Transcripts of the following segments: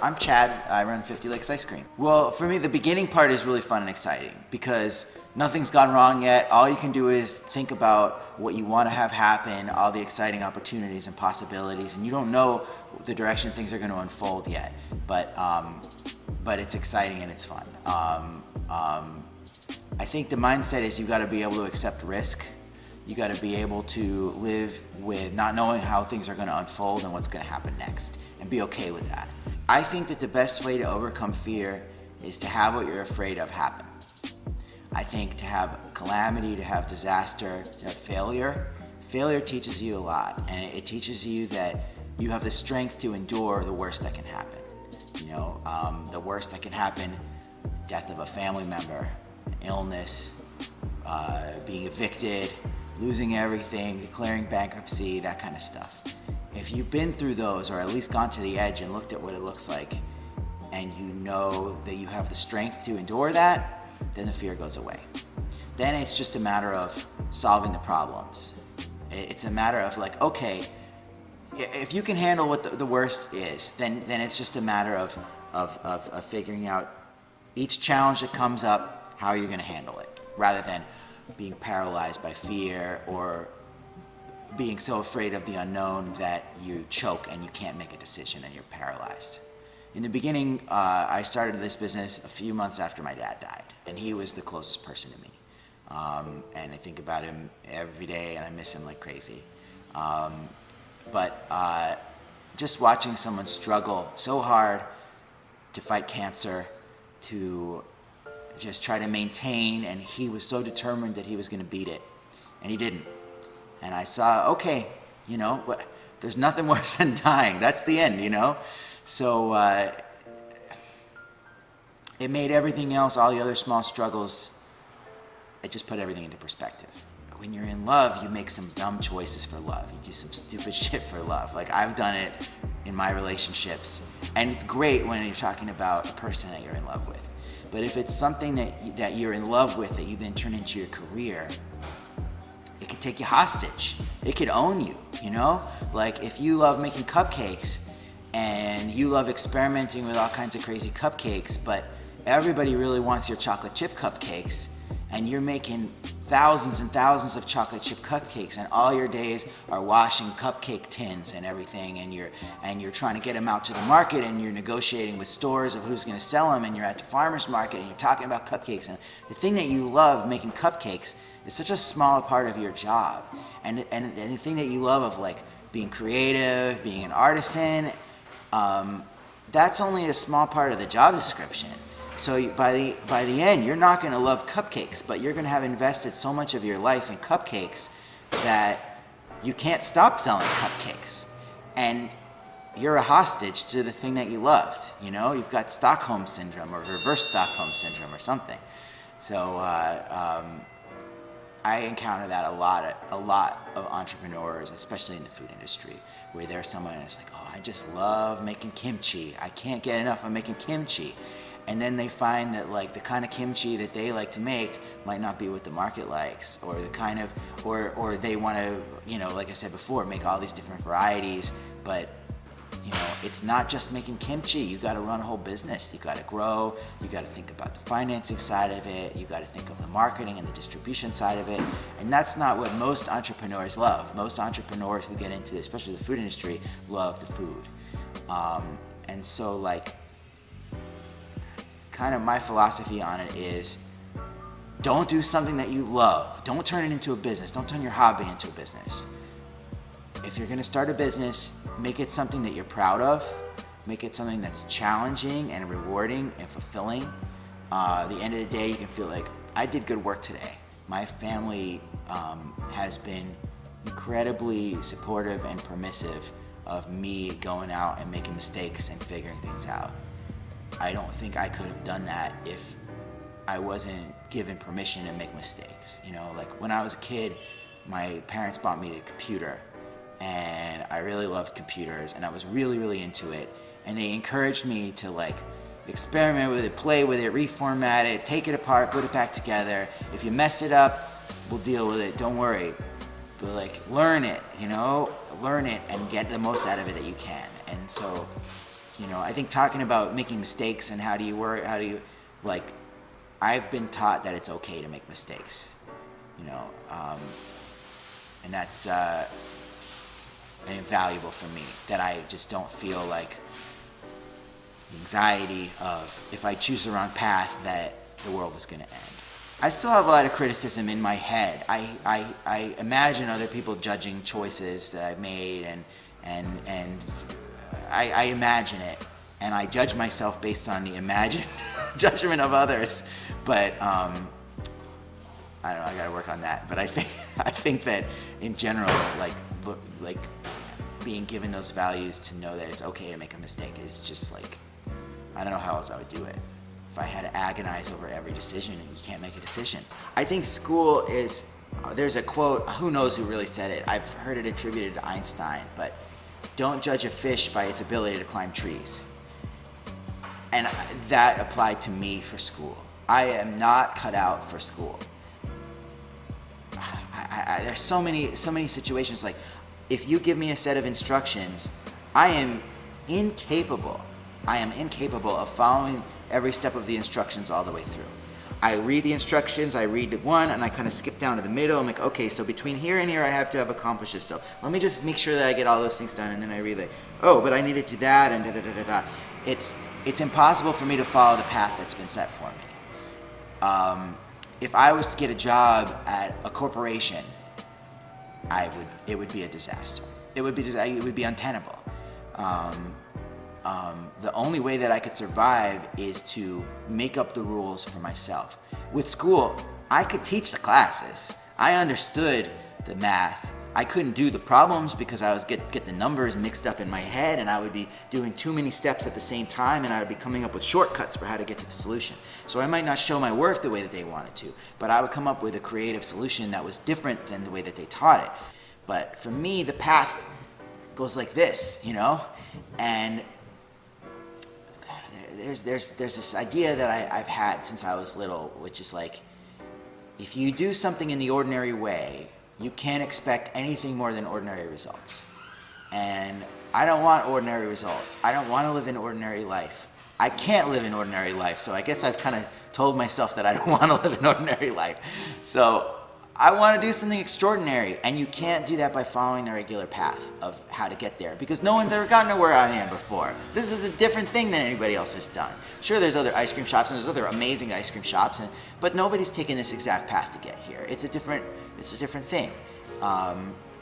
I'm Chad, I run 50 Lakes Ice Cream. Well, for me, the beginning part is really fun and exciting because nothing's gone wrong yet. All you can do is think about what you want to have happen, all the exciting opportunities and possibilities, and you don't know the direction things are going to unfold yet. But it's exciting and it's fun. I think the mindset is you got to be able to accept risk. You got to be able to live with not knowing how things are going to unfold and what's going to happen next, and be okay with that. I think that the best way to overcome fear is to have what you're afraid of happen. I think to have calamity, to have disaster, to have failure teaches you a lot, and it teaches you that you have the strength to endure the worst that can happen. The worst that can happen: death of a family member, illness, being evicted, losing everything, declaring bankruptcy, that kind of stuff. If you've been through those, or at least gone to the edge and looked at what it looks like, and you know that you have the strength to endure that, then the fear goes away. Then it's just a matter of solving the problems. It's a matter of like, okay, if you can handle what the worst is, then it's just a matter of figuring out each challenge that comes up, how you're gonna handle it, rather than being paralyzed by fear or being so afraid of the unknown that you choke and you can't make a decision and you're paralyzed. In the beginning, I started this business a few months after my dad died, and he was the closest person to me. And I think about him every day and I miss him like crazy. But just watching someone struggle so hard to fight cancer, to just try to maintain, and he was so determined that he was gonna beat it, and he didn't. And I saw, okay, there's nothing worse than dying. That's the end, So it made everything else, all the other small struggles, it just put everything into perspective. When you're in love, you make some dumb choices for love. You do some stupid shit for love. Like, I've done it in my relationships, and it's great when you're talking about a person that you're in love with. But if it's something that you're in love with that you then turn into your career, it could take you hostage. It could own you, Like, if you love making cupcakes and you love experimenting with all kinds of crazy cupcakes, but everybody really wants your chocolate chip cupcakes, and you're making thousands and thousands of chocolate chip cupcakes, and all your days are washing cupcake tins and everything, and you're trying to get them out to the market, and you're negotiating with stores of who's going to sell them, and you're at the farmer's market and you're talking about cupcakes, and the thing that you love, making cupcakes, is such a small part of your job, and the thing that you love of like being creative, being an artisan, that's only a small part of the job description. So by the end, you're not going to love cupcakes, but you're going to have invested so much of your life in cupcakes that you can't stop selling cupcakes. And you're a hostage to the thing that you loved. You've got Stockholm syndrome or reverse Stockholm syndrome or something. So I encounter that a lot of entrepreneurs, especially in the food industry, where there's someone that's like, oh, I just love making kimchi. I can't get enough of making kimchi. And then they find that like the kind of kimchi that they like to make might not be what the market likes, or the kind of, or they want to, like I said before, make all these different varieties, but it's not just making kimchi. You got to run a whole business. You got to grow. You got to think about the financing side of it. You got to think of the marketing and the distribution side of it. And that's not what most entrepreneurs love. Most entrepreneurs who get into, especially the food industry, love the food. And so like, kind of my philosophy on it is, don't do something that you love. Don't turn it into a business. Don't turn your hobby into a business. If you're gonna start a business, make it something that you're proud of. Make it something that's challenging and rewarding and fulfilling. At the end of the day, you can feel like, I did good work today. My family has been incredibly supportive and permissive of me going out and making mistakes and figuring things out. I don't think I could have done that if I wasn't given permission to make mistakes. Like when I was a kid, my parents bought me a computer, and I really loved computers, and I was really, really into it. And they encouraged me to like experiment with it, play with it, reformat it, take it apart, put it back together. If you mess it up, we'll deal with it, don't worry. But like, learn it, learn it and get the most out of it that you can. And so You know, I think talking about making mistakes and how do you, like, I've been taught that it's okay to make mistakes, you know, and that's invaluable for me, that I just don't feel like the anxiety of if I choose the wrong path that the world is going to end. I still have a lot of criticism in my head. I imagine other people judging choices that I've made, and I imagine it, and I judge myself based on the imagined judgment of others. But I don't know, I gotta work on that. But I think that in general, like being given those values to know that it's okay to make a mistake is just like, I don't know how else I would do it. If I had to agonize over every decision, and you can't make a decision. I think school is, there's a quote, who knows who really said it, I've heard it attributed to Einstein, but don't judge a fish by its ability to climb trees. And that applied to me for school. I am not cut out for school. There's so many situations, like, if you give me a set of instructions, I am incapable of following every step of the instructions all the way through. I read the instructions, I read one, and I kind of skip down to the middle. I'm like, okay, so between here and here, I have to have accomplished this. So let me just make sure that I get all those things done, and then I read like, oh, but I needed to that, and da-da-da-da-da. It's impossible for me to follow the path that's been set for me. If I was to get a job at a corporation, it would be a disaster. It would be untenable. The only way that I could survive is to make up the rules for myself. With school, I could teach the classes. I understood the math. I couldn't do the problems because I was get the numbers mixed up in my head, and I would be doing too many steps at the same time, and I would be coming up with shortcuts for how to get to the solution. So I might not show my work the way that they wanted to, but I would come up with a creative solution that was different than the way that they taught it. But for me, the path goes like this, you know? And there's this idea that I've had since I was little, which is like, if you do something in the ordinary way, you can't expect anything more than ordinary results. And I don't want ordinary results. I don't want to live an ordinary life. I can't live an ordinary life, so I guess I've kind of told myself that I don't want to live an ordinary life. So I want to do something extraordinary, and you can't do that by following the regular path of how to get there, because no one's ever gotten to where I am before. This is a different thing than anybody else has done. Sure, there's other ice cream shops, and there's other amazing ice cream shops, but nobody's taken this exact path to get here. It's a different thing.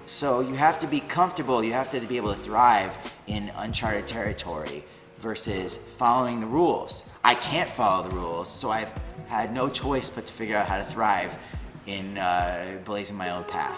So you have to be comfortable, you have to be able to thrive in uncharted territory versus following the rules. I can't follow the rules, so I've had no choice but to figure out how to thrive in blazing my own path.